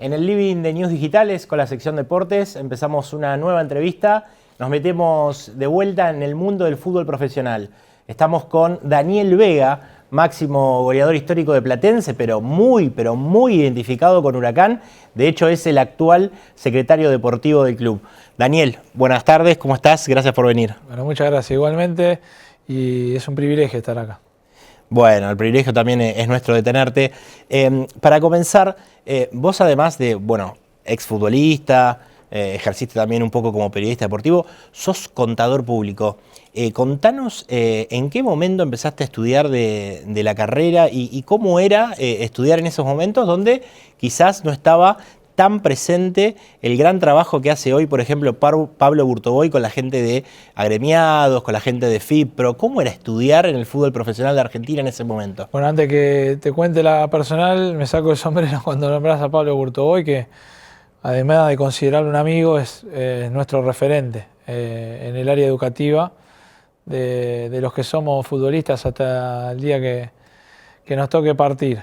En el living de News Digitales, con la sección Deportes, empezamos una nueva entrevista. Nos metemos de vuelta en el mundo del fútbol profesional. Estamos con Daniel Vega, máximo goleador histórico de Platense, pero muy identificado con Huracán. De hecho, es el actual secretario deportivo del club. Daniel, buenas tardes, ¿cómo estás? Gracias por venir. Bueno, muchas gracias igualmente, y es un privilegio estar acá. Bueno, el privilegio también es nuestro de tenerte. Para comenzar, vos además de, exfutbolista, ejerciste también un poco como periodista deportivo, sos contador público. Contanos en qué momento empezaste a estudiar de la carrera y cómo era estudiar en esos momentos donde quizás no estaba tan presente el gran trabajo que hace hoy, por ejemplo, Pablo Burtoboy con la gente de agremiados, con la gente de FIPRO. ¿Cómo era estudiar en el fútbol profesional de Argentina en ese momento? Bueno, antes que te cuente la personal, me saco el sombrero cuando nombras a Pablo Burtoboy, que además de considerarlo un amigo, es nuestro referente en el área educativa de los que somos futbolistas hasta el día que nos toque partir.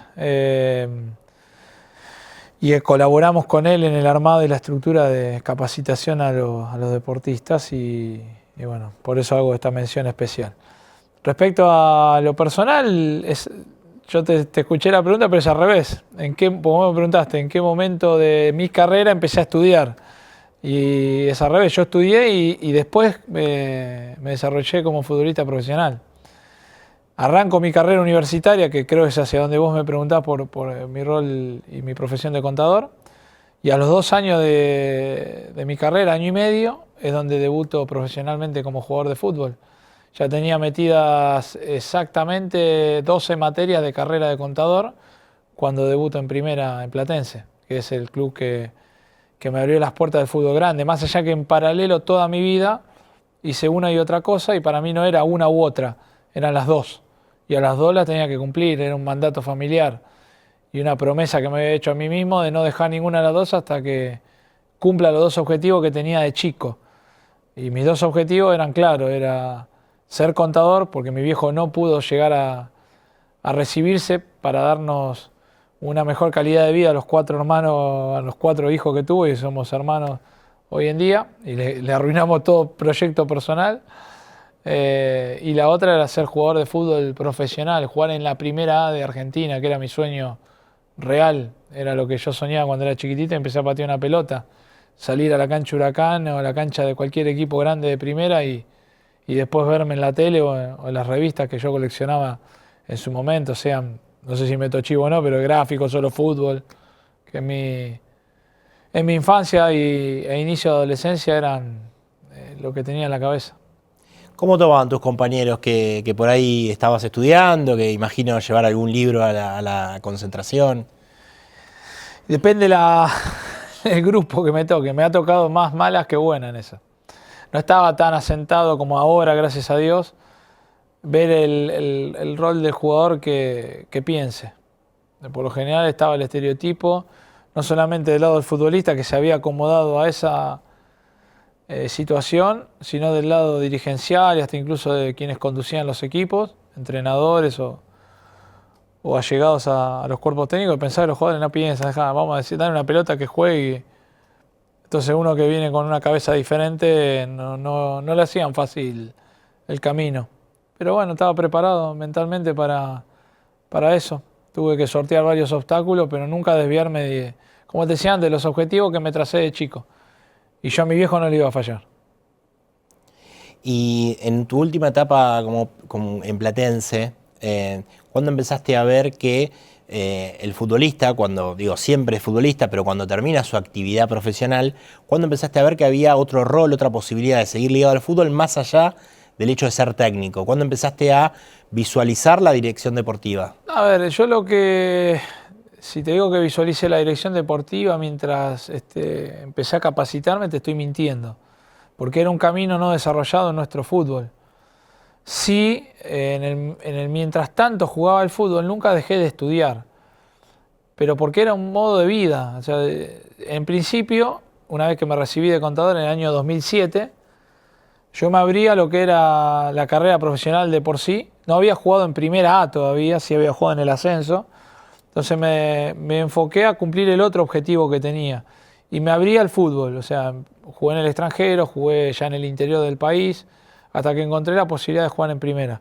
Y colaboramos con él en el armado y la estructura de capacitación a los deportistas y bueno, por eso hago esta mención especial. Respecto a lo personal, yo te escuché la pregunta, pero es al revés. Como me preguntaste, ¿en qué momento de mi carrera empecé a estudiar? Y es al revés, yo estudié y después me desarrollé como futbolista profesional. Arranco mi carrera universitaria, que creo es hacia donde vos me preguntás por mi rol y mi profesión de contador. Y a los 2 años de mi carrera, año y medio, es donde debuto profesionalmente como jugador de fútbol. Ya tenía metidas exactamente 12 materias de carrera de contador cuando debuto en primera en Platense, que es el club que me abrió las puertas del fútbol grande. Más allá que en paralelo toda mi vida hice una y otra cosa y para mí no era una u otra, eran las dos. Y a las dos las tenía que cumplir, era un mandato familiar y una promesa que me había hecho a mí mismo de no dejar ninguna de las dos hasta que cumpla los 2 objetivos que tenía de chico. Y mis 2 objetivos eran claros, era ser contador, porque mi viejo no pudo llegar a recibirse para darnos una mejor calidad de vida a los 4 hermanos, a los 4 hijos que tuvo, y somos hermanos hoy en día, y le arruinamos todo proyecto personal. Y la otra era ser jugador de fútbol profesional, jugar en la primera A de Argentina, que era mi sueño real, era lo que yo soñaba cuando era chiquitito y empecé a patear una pelota, salir a la cancha Huracán o a la cancha de cualquier equipo grande de primera y después verme en la tele o en las revistas que yo coleccionaba en su momento, sean, no sé si meto chivo o no, pero gráficos, solo fútbol, que en mi infancia e inicio de adolescencia eran lo que tenía en la cabeza. ¿Cómo tomaban tus compañeros que por ahí estabas estudiando, que imagino llevar algún libro a la concentración? Depende el grupo que me toque. Me ha tocado más malas que buenas en eso. No estaba tan asentado como ahora, gracias a Dios, ver el rol del jugador que piense. Por lo general estaba el estereotipo, no solamente del lado del futbolista que se había acomodado a esa situación, sino del lado dirigencial y hasta incluso de quienes conducían los equipos, entrenadores o allegados a los cuerpos técnicos, pensar que los jugadores no piensan, vamos a decir, dar una pelota que juegue. Entonces uno que viene con una cabeza diferente no le hacían fácil el camino. Pero bueno, estaba preparado mentalmente para eso. Tuve que sortear varios obstáculos, pero nunca desviarme como te decía antes, de los objetivos que me tracé de chico. Y yo a mi viejo no le iba a fallar. Y en tu última etapa como en Platense, ¿cuándo empezaste a ver que el futbolista, siempre es futbolista, pero cuando termina su actividad profesional, ¿cuándo empezaste a ver que había otro rol, otra posibilidad de seguir ligado al fútbol más allá del hecho de ser técnico? ¿Cuándo empezaste a visualizar la dirección deportiva? A ver, si te digo que visualicé la dirección deportiva mientras empecé a capacitarme, te estoy mintiendo, porque era un camino no desarrollado en nuestro fútbol. Sí, en el mientras tanto jugaba al fútbol, nunca dejé de estudiar, pero porque era un modo de vida. O sea, en principio, una vez que me recibí de contador en el año 2007, yo me abría lo que era la carrera profesional de por sí. No había jugado en primera A todavía, sí había jugado en el ascenso, Entonces me enfoqué a cumplir el otro objetivo que tenía. Y me abrí al fútbol, o sea, jugué en el extranjero, jugué ya en el interior del país, hasta que encontré la posibilidad de jugar en primera.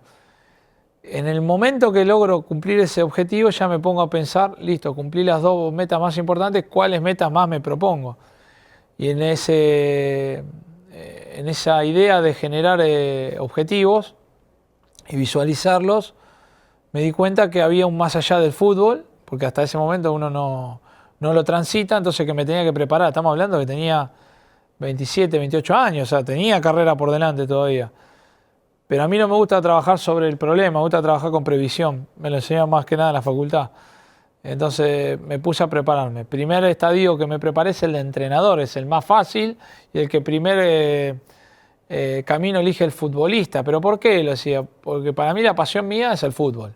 En el momento que logro cumplir ese objetivo, ya me pongo a pensar, listo, cumplí las dos metas más importantes, ¿cuáles metas más me propongo? Y en esa idea de generar objetivos y visualizarlos, me di cuenta que había un más allá del fútbol, porque hasta ese momento uno no lo transita, entonces que me tenía que preparar. Estamos hablando que tenía 27, 28 años, o sea, tenía carrera por delante todavía. Pero a mí no me gusta trabajar sobre el problema, me gusta trabajar con previsión. Me lo enseñaron más que nada en la facultad. Entonces me puse a prepararme. Primer estadio que me preparé es el de entrenador, es el más fácil y el que primer camino elige el futbolista. ¿Pero por qué lo decía? Porque para mí la pasión mía es el fútbol.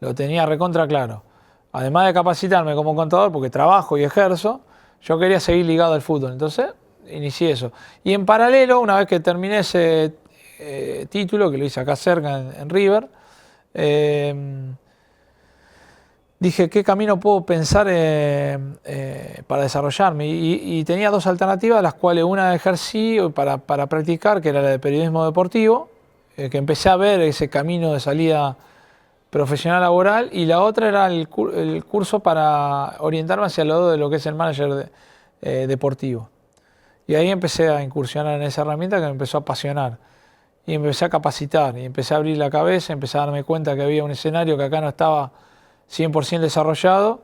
Lo tenía recontra claro. Además de capacitarme como contador, porque trabajo y ejerzo, yo quería seguir ligado al fútbol. Entonces inicié eso. Y en paralelo, una vez que terminé ese título, que lo hice acá cerca en River, dije, ¿qué camino puedo pensar para desarrollarme? Y tenía dos alternativas, las cuales una ejercí para practicar, que era la de periodismo deportivo, que empecé a ver ese camino de salida profesional laboral, y la otra era el curso para orientarme hacia el lado de lo que es el manager deportivo. Y ahí empecé a incursionar en esa herramienta que me empezó a apasionar. Y empecé a capacitar, y empecé a abrir la cabeza, empecé a darme cuenta que había un escenario que acá no estaba 100% desarrollado,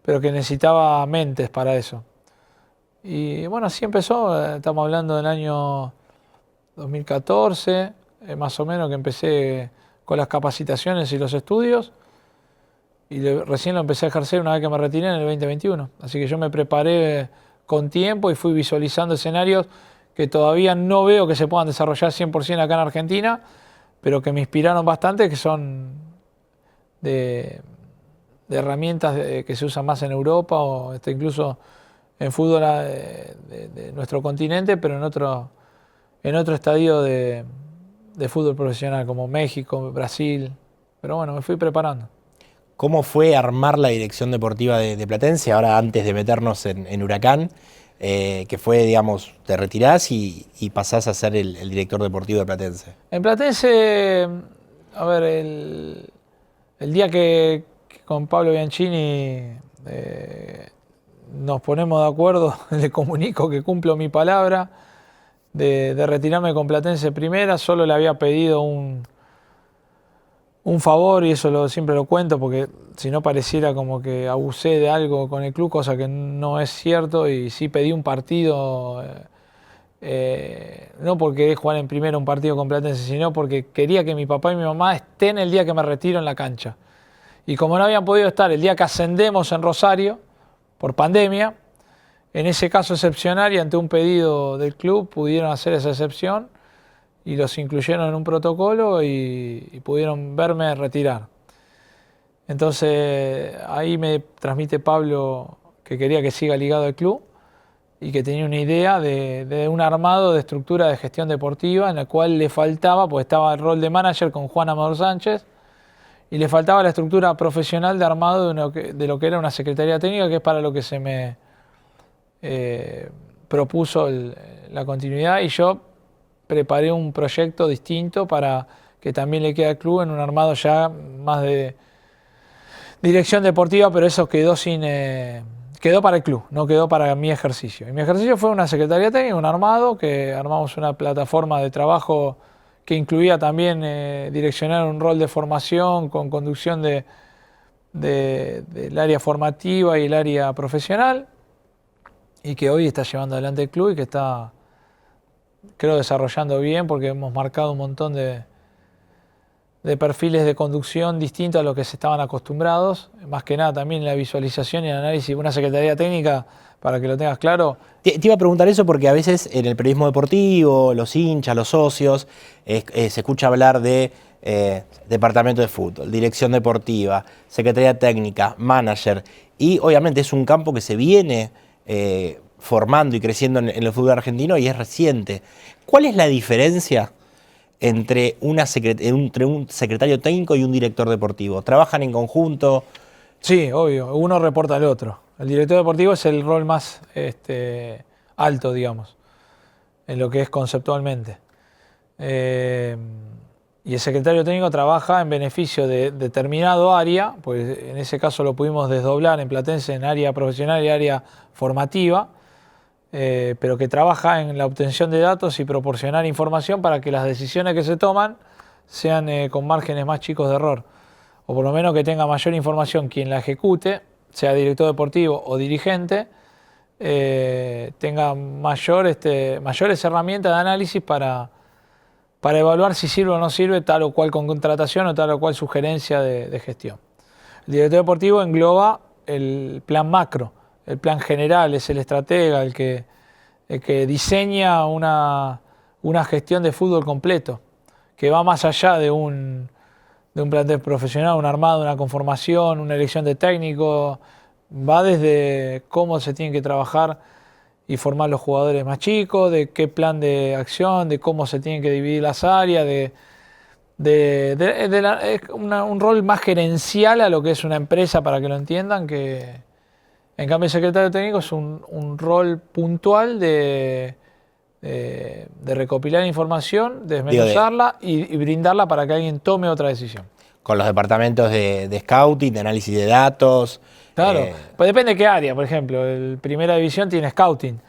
pero que necesitaba mentes para eso. Y bueno, así empezó. Estamos hablando del año 2014, más o menos, que empecé con las capacitaciones y los estudios, y recién lo empecé a ejercer una vez que me retiré en el 2021. Así que yo me preparé con tiempo y fui visualizando escenarios que todavía no veo que se puedan desarrollar 100% acá en Argentina, pero que me inspiraron bastante, que son de herramientas que se usan más en Europa o incluso en fútbol de nuestro continente, pero en otro estadio de fútbol profesional, como México, Brasil. Pero bueno, me fui preparando. ¿Cómo fue armar la dirección deportiva de Platense? Ahora, antes de meternos en Huracán, que fue, digamos, te retirás y pasás a ser el director deportivo de Platense. En Platense, a ver, el día que con Pablo Bianchini nos ponemos de acuerdo, le comunico que cumplo mi palabra de retirarme con Platense primera. Solo le había pedido un favor, y eso siempre lo cuento, porque si no pareciera como que abusé de algo con el club, cosa que no es cierto, y sí pedí un partido, no porque quería jugar en primera un partido con Platense, sino porque quería que mi papá y mi mamá estén el día que me retiro en la cancha. Y como no habían podido estar el día que ascendemos en Rosario, por pandemia, en ese caso excepcional y ante un pedido del club, pudieron hacer esa excepción y los incluyeron en un protocolo y pudieron verme retirar. Entonces ahí me transmite Pablo que quería que siga ligado al club y que tenía una idea de un armado de estructura de gestión deportiva en la cual le faltaba, pues estaba el rol de manager con Juan Amador Sánchez, y le faltaba la estructura profesional de armado de lo que era una secretaría técnica, que es para lo que se me propuso la continuidad, y yo preparé un proyecto distinto para que también le quede al club en un armado ya más de dirección deportiva, pero eso quedó quedó para el club, no quedó para mi ejercicio. Y mi ejercicio fue una secretaría técnica, un armado, que armamos una plataforma de trabajo que incluía también direccionar un rol de formación con conducción del área formativa y el área profesional, y que hoy está llevando adelante el club y que está, creo, desarrollando bien, porque hemos marcado un montón de perfiles de conducción distintos a los que se estaban acostumbrados, más que nada también la visualización y el análisis de una secretaría técnica, para que lo tengas claro. Te iba a preguntar eso porque a veces en el periodismo deportivo, los hinchas, los socios, se escucha hablar de departamento de fútbol, dirección deportiva, secretaría técnica, manager, y obviamente es un campo que se viene formando y creciendo en el fútbol argentino y es reciente. ¿Cuál es la diferencia entre un secretario técnico y un director deportivo? ¿Trabajan en conjunto? Sí, obvio, uno reporta al otro. El director deportivo es el rol más alto, digamos, en lo que es conceptualmente. Y el secretario técnico trabaja en beneficio de determinado área, pues en ese caso lo pudimos desdoblar en Platense en área profesional y área formativa, pero que trabaja en la obtención de datos y proporcionar información para que las decisiones que se toman sean con márgenes más chicos de error, o por lo menos que tenga mayor información quien la ejecute, sea director deportivo o dirigente, tenga mayores herramientas de análisis para evaluar si sirve o no sirve tal o cual contratación o tal o cual sugerencia de gestión. El director deportivo engloba el plan macro, el plan general, es el estratega, el que diseña una gestión de fútbol completo, que va más allá de un plantel profesional, un armado, una conformación, una elección de técnico, va desde cómo se tiene que trabajar y formar los jugadores más chicos, de qué plan de acción, de cómo se tienen que dividir las áreas, es un rol más gerencial a lo que es una empresa, para que lo entiendan, que en cambio el secretario técnico es un rol puntual de recopilar información, desmenuzarla y brindarla para que alguien tome otra decisión. Con los departamentos de scouting, de análisis de datos. Claro, pues depende de qué área. Por ejemplo, el Primera División tiene scouting,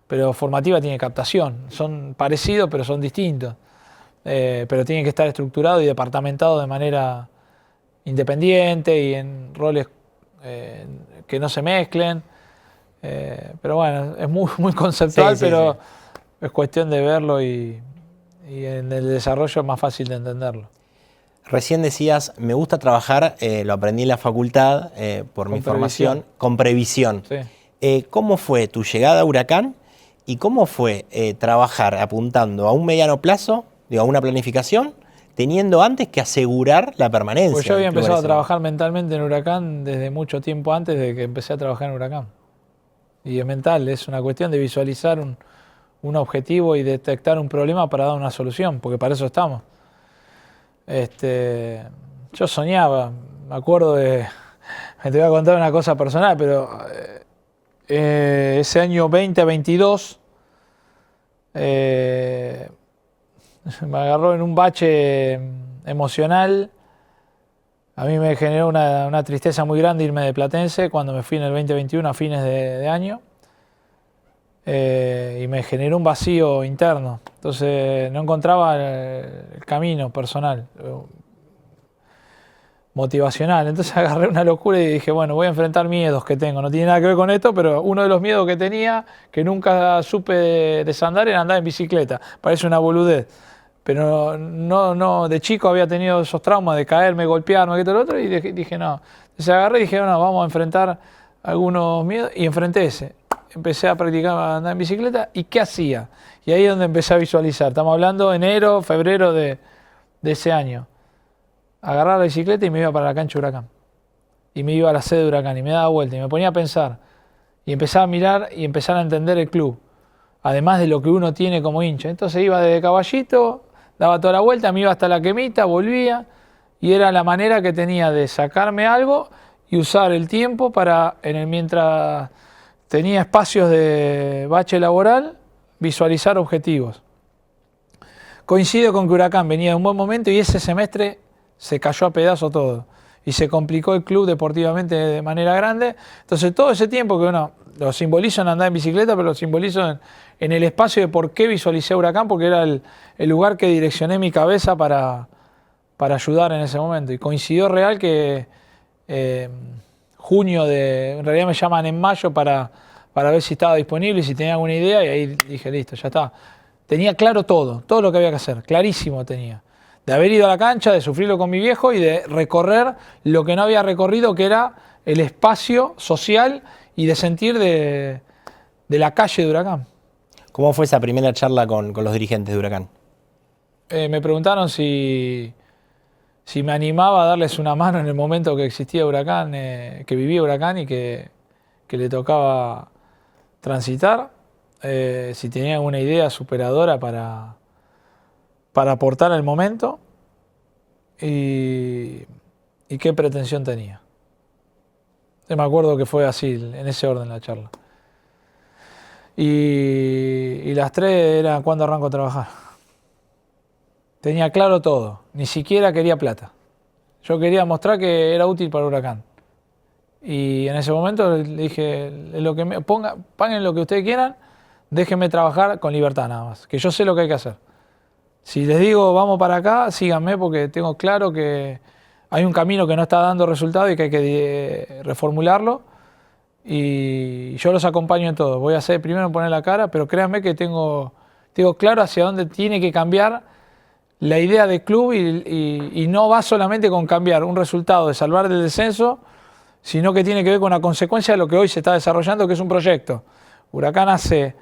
pero formativa tiene captación. Son parecidos, pero son distintos. Pero tienen que estar estructurados y departamentados de manera independiente y en roles que no se mezclen. Pero bueno, es muy conceptual, sí, pero sí. Es cuestión de verlo y en el desarrollo es más fácil de entenderlo. Recién decías, me gusta trabajar, lo aprendí en la facultad por mi formación, con previsión. Sí. ¿Cómo fue tu llegada a Huracán y cómo fue trabajar apuntando a un mediano plazo, a una planificación, teniendo antes que asegurar la permanencia? Pues yo había empezado a trabajar mentalmente en Huracán desde mucho tiempo antes de que empecé a trabajar en Huracán. Y es mental, es una cuestión de visualizar un objetivo y detectar un problema para dar una solución, porque para eso estamos. Yo soñaba, me acuerdo de, te voy a contar una cosa personal, pero ese año 2022 me agarró en un bache emocional. A mí me generó una tristeza muy grande irme de Platense cuando me fui en el 2021 a fines de año. Y me generó un vacío interno. Entonces no encontraba el camino personal, motivacional. Entonces agarré una locura y dije, bueno, voy a enfrentar miedos que tengo. No tiene nada que ver con esto, pero uno de los miedos que tenía, que nunca supe desandar, era andar en bicicleta. Parece una boludez. Pero no, de chico había tenido esos traumas de caerme, golpearme, que todo lo otro, y dije no. Entonces agarré y dije, no, vamos a enfrentar algunos miedos, y enfrenté ese. Empecé a practicar a andar en bicicleta, ¿y qué hacía? Y ahí es donde empecé a visualizar. Estamos hablando de enero, febrero de ese año. Agarraba la bicicleta y me iba para la cancha de Huracán. Y me iba a la sede de Huracán, y me daba vuelta, y me ponía a pensar. Y empezaba a mirar y empezar a entender el club. Además de lo que uno tiene como hincha. Entonces iba desde Caballito, daba toda la vuelta, me iba hasta la Quemita, volvía, y era la manera que tenía de sacarme algo y usar el tiempo para, mientras tenía espacios de bache laboral, visualizar objetivos. Coincido con que Huracán venía de un buen momento y ese semestre se cayó a pedazos todo. Y se complicó el club deportivamente de manera grande. Entonces todo ese tiempo que uno lo simbolizo en andar en bicicleta, pero lo simbolizo en el espacio de por qué visualicé Huracán, porque era el lugar que direccioné mi cabeza para ayudar en ese momento. Y coincidió real que junio en realidad me llaman en mayo para ver si estaba disponible y si tenía alguna idea, y ahí dije, listo, ya está. Tenía claro todo lo que había que hacer, clarísimo tenía. De haber ido a la cancha, de sufrirlo con mi viejo y de recorrer lo que no había recorrido, que era el espacio social y de sentir de la calle de Huracán. ¿Cómo fue esa primera charla con los dirigentes de Huracán? Me preguntaron si me animaba a darles una mano en el momento que existía Huracán, que vivía Huracán y que le tocaba transitar, si tenía alguna idea superadora para aportar al momento y qué pretensión tenía. Yo me acuerdo que fue así, en ese orden la charla. Y las 3 era cuando arranco a trabajar. Tenía claro todo, ni siquiera quería plata. Yo quería mostrar que era útil para Huracán. Y en ese momento le dije, paguen lo que ustedes quieran, déjenme trabajar con libertad nada más, que yo sé lo que hay que hacer. Si les digo vamos para acá, síganme porque tengo claro que hay un camino que no está dando resultado y que hay que reformularlo. Y yo los acompaño en todo. Voy a hacer primero poner la cara, pero créanme que tengo claro hacia dónde tiene que cambiar la idea del club y no va solamente con cambiar un resultado de salvar del descenso, sino que tiene que ver con la consecuencia de lo que hoy se está desarrollando, que es un proyecto. Huracán hace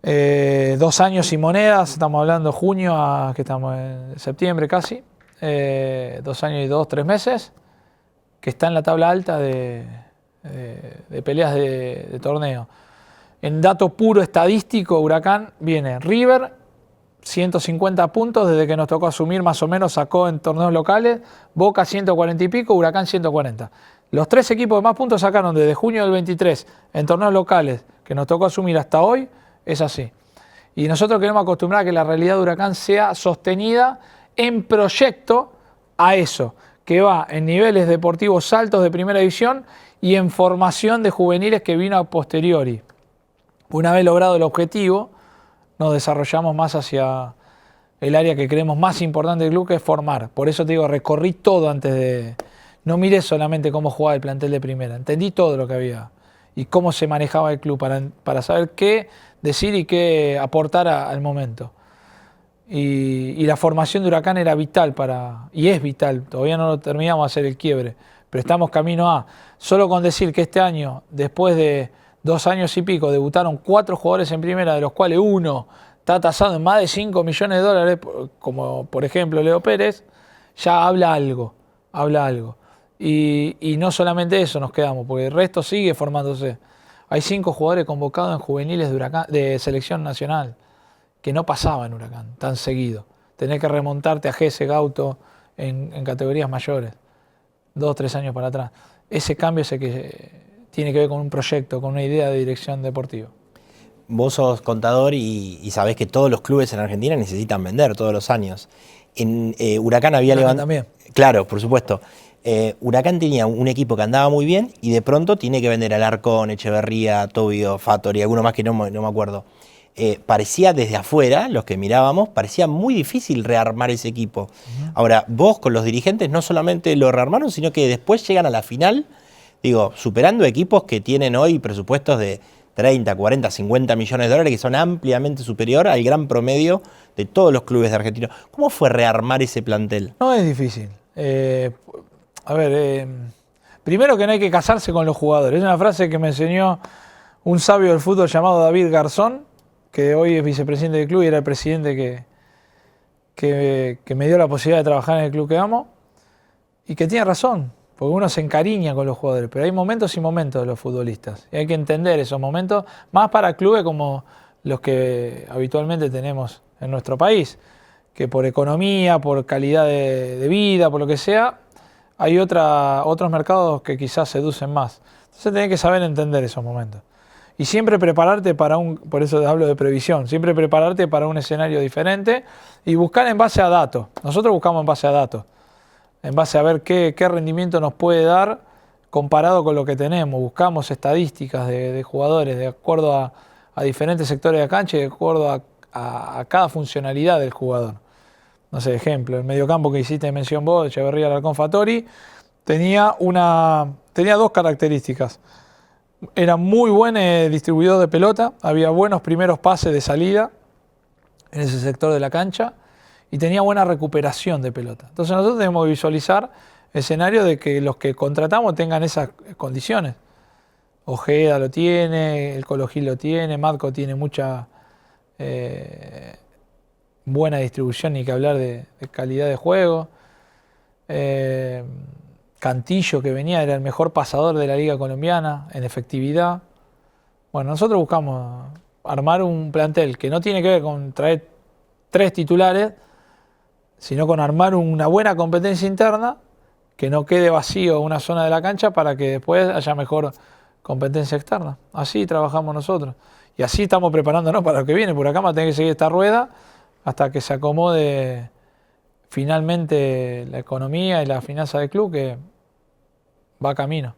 2 años y monedas, estamos hablando junio, que estamos en septiembre casi, 2 años y 2-3 meses, que está en la tabla alta de peleas de torneo. En dato puro estadístico, Huracán viene River, 150 puntos desde que nos tocó asumir, más o menos sacó en torneos locales, Boca 140 y pico, Huracán 140. Los 3 equipos que más puntos sacaron desde junio del 23 en torneos locales que nos tocó asumir hasta hoy, es así. Y nosotros queremos acostumbrar a que la realidad de Huracán sea sostenida en proyecto a eso, que va en niveles deportivos altos de primera división y en formación de juveniles que vino a posteriori. Una vez logrado el objetivo, nos desarrollamos más hacia el área que creemos más importante del club, que es formar. Por eso te digo, recorrí todo antes de... No miré solamente cómo jugaba el plantel de primera, entendí todo lo que había y cómo se manejaba el club para saber qué decir y qué aportar al momento. Y la formación de Huracán era vital y es vital, todavía no lo terminamos de hacer el quiebre, pero estamos camino a... Solo con decir que este año, después de 2 años y pico, debutaron 4 jugadores en primera, de los cuales uno está tasado en más de 5 millones de dólares, como por ejemplo Leo Pérez, ya habla algo. Y no solamente eso nos quedamos, porque el resto sigue formándose. Hay 5 jugadores convocados en juveniles de selección nacional, que no pasaba en Huracán tan seguido. Tenés que remontarte a Gese, Gauto en categorías mayores, 2-3 años para atrás. Ese cambio es el que tiene que ver con un proyecto, con una idea de dirección deportiva. Vos sos contador y sabés que todos los clubes en Argentina necesitan vender todos los años. En Huracán había levantado... También. Claro, por supuesto. Huracán tenía un equipo que andaba muy bien y de pronto tiene que vender a Alarcón, Echeverría, Tobio, Fattori, alguno más que no me acuerdo. Parecía desde afuera, los que mirábamos, parecía muy difícil rearmar ese equipo. Ahora, vos con los dirigentes no solamente lo rearmaron, sino que después llegan a la final, digo, superando equipos que tienen hoy presupuestos de 30, 40, 50 millones de dólares, que son ampliamente superior al gran promedio de todos los clubes de Argentina. ¿Cómo fue rearmar ese plantel? No es difícil. Primero que no hay que casarse con los jugadores. Es una frase que me enseñó un sabio del fútbol llamado David Garzón, que hoy es vicepresidente del club y era el presidente que me dio la posibilidad de trabajar en el club que amo, y que tiene razón, porque uno se encariña con los jugadores, pero hay momentos y momentos de los futbolistas, y hay que entender esos momentos, más para clubes como los que habitualmente tenemos en nuestro país, que por economía, por calidad de vida, por lo que sea, hay otros mercados que quizás seducen más. Entonces tenés que saber entender esos momentos. Y siempre prepararte por eso hablo de previsión, siempre prepararte para un escenario diferente y buscar en base a datos. Nosotros buscamos en base a datos, en base a ver qué rendimiento nos puede dar comparado con lo que tenemos. Buscamos estadísticas de jugadores de acuerdo a diferentes sectores de la cancha y de acuerdo a cada funcionalidad del jugador. No sé, ejemplo, el mediocampo que hiciste mención vos, Echeverría, Alarcón, Fattori, tenía 2 características. Era muy buen distribuidor de pelota, había buenos primeros pases de salida en ese sector de la cancha y tenía buena recuperación de pelota. Entonces nosotros tenemos que visualizar escenarios de que los que contratamos tengan esas condiciones. Ojeda lo tiene, el Colo Gil lo tiene, Matco tiene mucha buena distribución, ni que hablar de calidad de juego. Cantillo, que venía, era el mejor pasador de la liga colombiana en efectividad. Bueno, nosotros buscamos armar un plantel que no tiene que ver con traer 3 titulares, sino con armar una buena competencia interna que no quede vacío una zona de la cancha para que después haya mejor competencia externa. Así trabajamos nosotros. Y así estamos preparándonos para lo que viene. Por acá vamos a tener que seguir esta rueda hasta que se acomode finalmente la economía y la finanza del club, que va camino.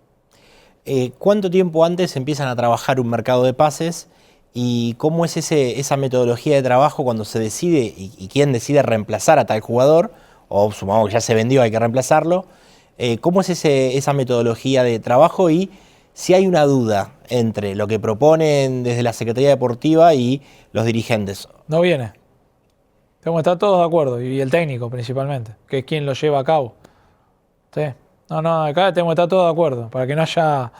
¿Cuánto tiempo antes empiezan a trabajar un mercado de pases? ¿Y cómo es esa metodología de trabajo cuando se decide y quién decide reemplazar a tal jugador? O supongamos que ya se vendió, hay que reemplazarlo. ¿Cómo es esa metodología de trabajo y si hay una duda entre lo que proponen desde la Secretaría Deportiva y los dirigentes? No viene. Tenemos que estar todos de acuerdo, y el técnico principalmente, que es quien lo lleva a cabo. ¿Sí? No, acá tenemos que estar todos de acuerdo, para que no haya...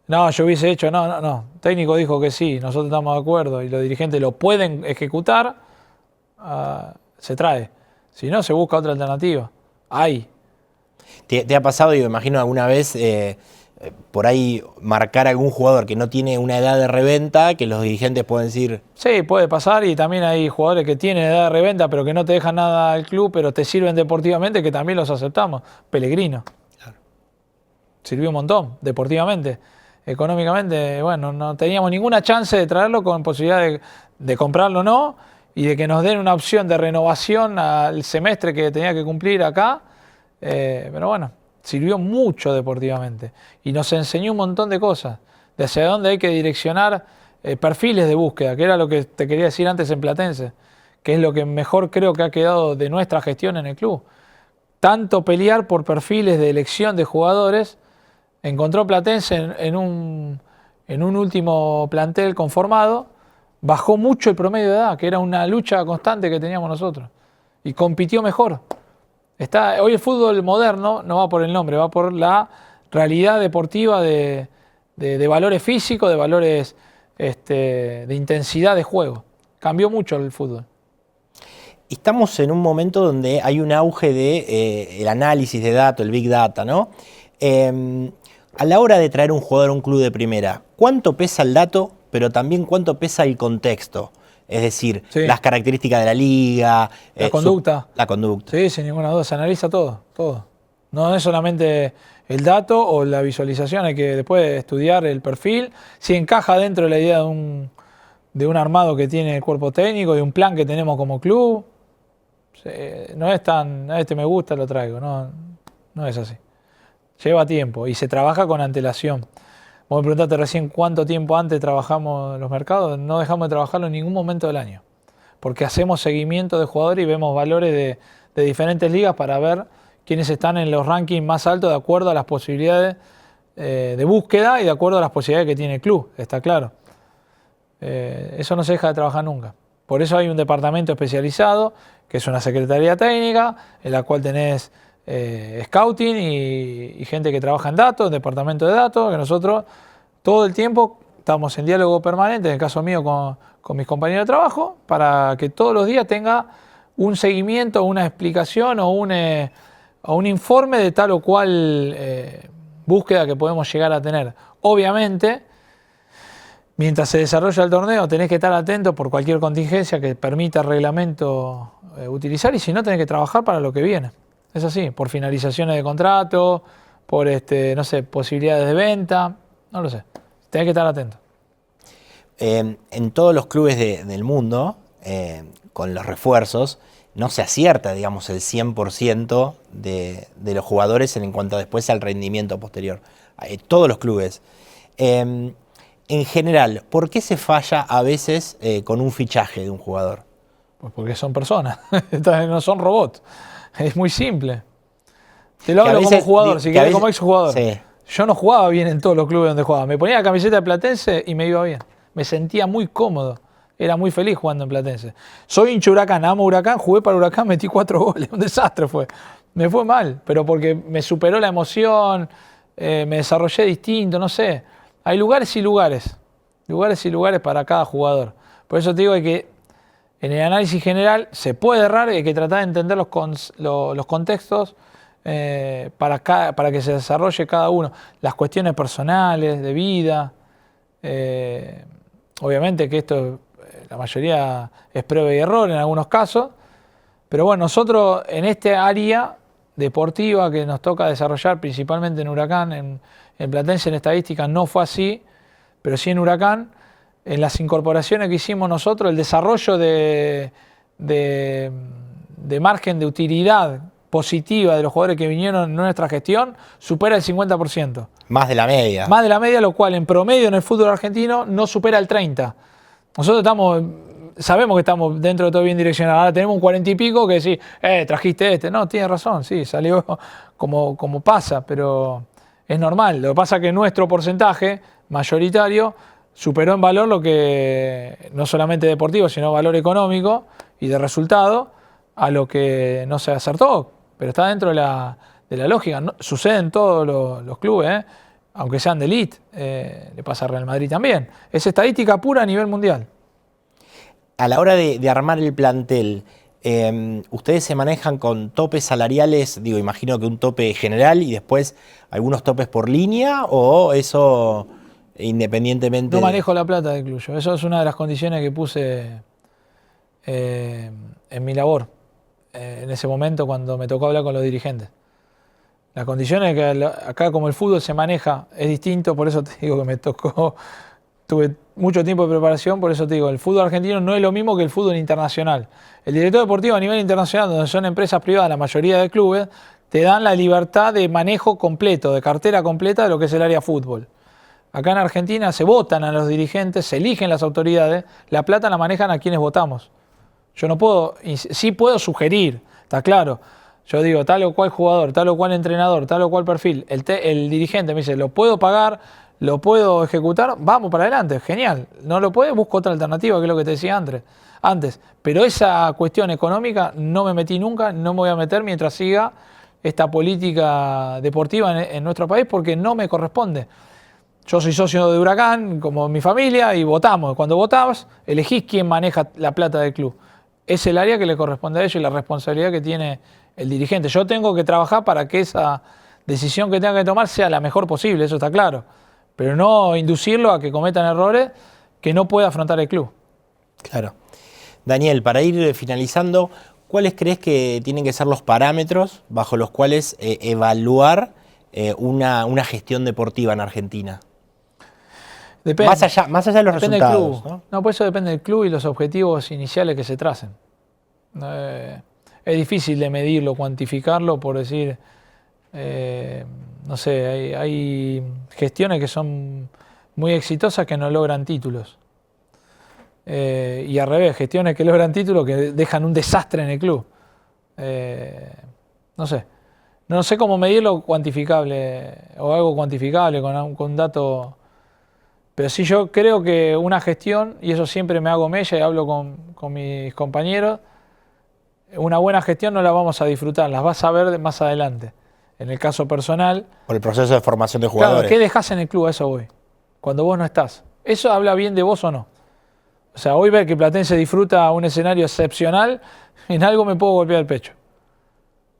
No, yo hubiese hecho, no. El técnico dijo que sí, nosotros estamos de acuerdo y los dirigentes lo pueden ejecutar, se trae. Si no, se busca otra alternativa. Hay. ¿Te ha pasado, yo me imagino, alguna vez por ahí marcar a algún jugador que no tiene una edad de reventa, que los dirigentes pueden decir... Sí, puede pasar, y también hay jugadores que tienen edad de reventa pero que no te dejan nada al club, pero te sirven deportivamente, que también los aceptamos. Pellegrino. Claro. Sirvió un montón, deportivamente. Económicamente, bueno, no teníamos ninguna chance de traerlo con posibilidad de comprarlo o no, y de que nos den una opción de renovación al semestre que tenía que cumplir acá. Pero bueno, sirvió mucho deportivamente y nos enseñó un montón de cosas, de hacia dónde hay que direccionar perfiles de búsqueda, que era lo que te quería decir antes en Platense, que es lo que mejor creo que ha quedado de nuestra gestión en el club. Tanto pelear por perfiles de elección de jugadores, encontró Platense en un último plantel conformado, bajó mucho el promedio de edad, que era una lucha constante que teníamos nosotros, y compitió mejor. Hoy el fútbol moderno no va por el nombre, va por la realidad deportiva de valores físicos, de valores de intensidad de juego. Cambió mucho el fútbol. Estamos en un momento donde hay un auge de el análisis de datos, el Big Data, ¿no? A la hora de traer un jugador a un club de primera, ¿cuánto pesa el dato, pero también cuánto pesa el contexto? Es decir, sí, las características de la liga. La conducta. La conducta. Sí, sin ninguna duda. Se analiza todo. No es solamente el dato o la visualización, hay que después estudiar el perfil, si encaja dentro de la idea de un armado que tiene el cuerpo técnico, de un plan que tenemos como club. No es tan, a este me gusta, lo traigo. No es así. Lleva tiempo y se trabaja con antelación. Vos me preguntaste recién cuánto tiempo antes trabajamos los mercados. No dejamos de trabajarlo en ningún momento del año, porque hacemos seguimiento de jugadores y vemos valores de diferentes ligas para ver quiénes están en los rankings más altos de acuerdo a las posibilidades de búsqueda y de acuerdo a las posibilidades que tiene el club, está claro. Eso no se deja de trabajar nunca. Por eso hay un departamento especializado, que es una secretaría técnica, en la cual tenés scouting y gente que trabaja en datos, departamento de datos, que nosotros todo el tiempo estamos en diálogo permanente, en el caso mío con mis compañeros de trabajo, para que todos los días tenga un seguimiento, una explicación o un informe de tal o cual búsqueda que podemos llegar a tener. Obviamente, mientras se desarrolla el torneo tenés que estar atento por cualquier contingencia que permita el reglamento utilizar, y si no tenés que trabajar para lo que viene. Es así, por finalizaciones de contrato, por no sé, posibilidades de venta, no lo sé. Tenés que estar atento. En todos los clubes del mundo, con los refuerzos, no se acierta, digamos, el 100% de los jugadores en cuanto después al rendimiento posterior. Todos los clubes. En general, ¿por qué se falla a veces con un fichaje de un jugador? Pues porque son personas, no son robots. Es muy simple. Te lo hablo como jugador, si querés, como exjugador. Sí. Yo no jugaba bien en todos los clubes donde jugaba. Me ponía la camiseta de Platense y me iba bien. Me sentía muy cómodo. Era muy feliz jugando en Platense. Soy hincha Huracán, amo Huracán, jugué para Huracán, metí 4 goles. Un desastre fue. Me fue mal, pero porque me superó la emoción, me desarrollé distinto, no sé. Hay lugares y lugares. Lugares y lugares para cada jugador. Por eso te digo que en el análisis general se puede errar y hay que tratar de entender los contextos para que se desarrolle cada uno. Las cuestiones personales, de vida. Obviamente que esto, la mayoría es prueba y error en algunos casos. Pero bueno, nosotros en este área deportiva que nos toca desarrollar principalmente en Huracán. En Platense en estadística no fue así, pero sí en Huracán. En las incorporaciones que hicimos nosotros, el desarrollo de margen de utilidad positiva de los jugadores que vinieron en nuestra gestión supera el 50%. Más de la media. Más de la media, lo cual en promedio en el fútbol argentino no supera el 30%. Nosotros sabemos que estamos dentro de todo bien direccionado. Ahora tenemos un 40 y pico que decís, trajiste este. No, tienes razón, sí, salió como pasa, pero es normal. Lo que pasa es que nuestro porcentaje mayoritario superó en valor lo que, no solamente deportivo, sino valor económico y de resultado, a lo que no se acertó. Pero está dentro de la lógica. No, sucede en todos los clubes, aunque sean de elite. Le pasa a Real Madrid también. Es estadística pura a nivel mundial. A la hora de armar el plantel, ¿ustedes se manejan con topes salariales? Digo, imagino que un tope general y después algunos topes por línea, o eso independientemente... No manejo la plata del club. Eso es una de las condiciones que puse en mi labor, en ese momento cuando me tocó hablar con los dirigentes. La condición es que acá, como el fútbol se maneja, es distinto, por eso te digo que me tocó, tuve mucho tiempo de preparación, por eso te digo, el fútbol argentino no es lo mismo que el fútbol internacional. El director deportivo a nivel internacional, donde son empresas privadas, la mayoría de clubes, te dan la libertad de manejo completo, de cartera completa de lo que es el área fútbol. Acá en Argentina se votan a los dirigentes, se eligen las autoridades, la plata la manejan a quienes votamos. Yo no puedo, sí puedo sugerir, está claro. Yo digo, tal o cual jugador, tal o cual entrenador, tal o cual perfil. El dirigente me dice, ¿lo puedo pagar? ¿Lo puedo ejecutar? Vamos para adelante, genial. ¿No lo puede? Busco otra alternativa, que es lo que te decía antes. Pero esa cuestión económica no me metí nunca, no me voy a meter mientras siga esta política deportiva en nuestro país, porque no me corresponde. Yo soy socio de Huracán, como mi familia, y votamos. Cuando votás, elegís quién maneja la plata del club. Es el área que le corresponde a ellos y la responsabilidad que tiene el dirigente. Yo tengo que trabajar para que esa decisión que tenga que tomar sea la mejor posible, eso está claro. Pero no inducirlo a que cometan errores que no pueda afrontar el club. Claro. Daniel, para ir finalizando, ¿cuáles crees que tienen que ser los parámetros bajo los cuales evaluar una gestión deportiva en Argentina? Depende. Más allá de los Depende resultados. del club. No, por eso depende del club y los objetivos iniciales que se tracen. Es difícil de medirlo, cuantificarlo, por decir, no sé, hay gestiones que son muy exitosas que no logran títulos. Y al revés, gestiones que logran títulos que dejan un desastre en el club. No sé. No sé cómo medirlo cuantificable, o algo cuantificable con un dato. Pero sí, yo creo que una gestión, y eso siempre me hago mella y hablo con mis compañeros, una buena gestión no la vamos a disfrutar, las vas a ver más adelante. En el caso personal... Por el proceso de formación de jugadores. Claro, ¿qué dejás en el club? A eso voy. Cuando vos no estás. ¿Eso habla bien de vos o no? O sea, hoy ver que Platense disfruta un escenario excepcional, en algo me puedo golpear el pecho.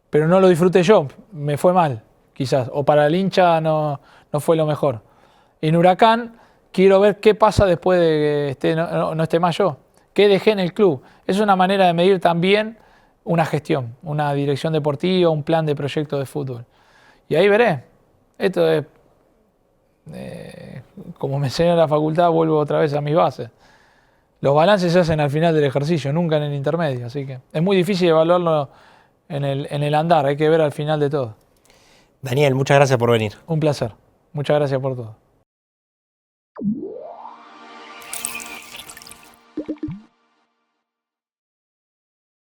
Pero no lo disfruté yo, me fue mal, quizás. O para el hincha no fue lo mejor. En Huracán, quiero ver qué pasa después de que no esté más yo. ¿Qué dejé en el club? Es una manera de medir también una gestión, una dirección deportiva, un plan de proyecto de fútbol. Y ahí veré. Esto es, como me enseñó en la facultad, vuelvo otra vez a mis bases. Los balances se hacen al final del ejercicio, nunca en el intermedio. Así que es muy difícil evaluarlo en el andar, hay que ver al final de todo. Daniel, muchas gracias por venir. Un placer. Muchas gracias por todo.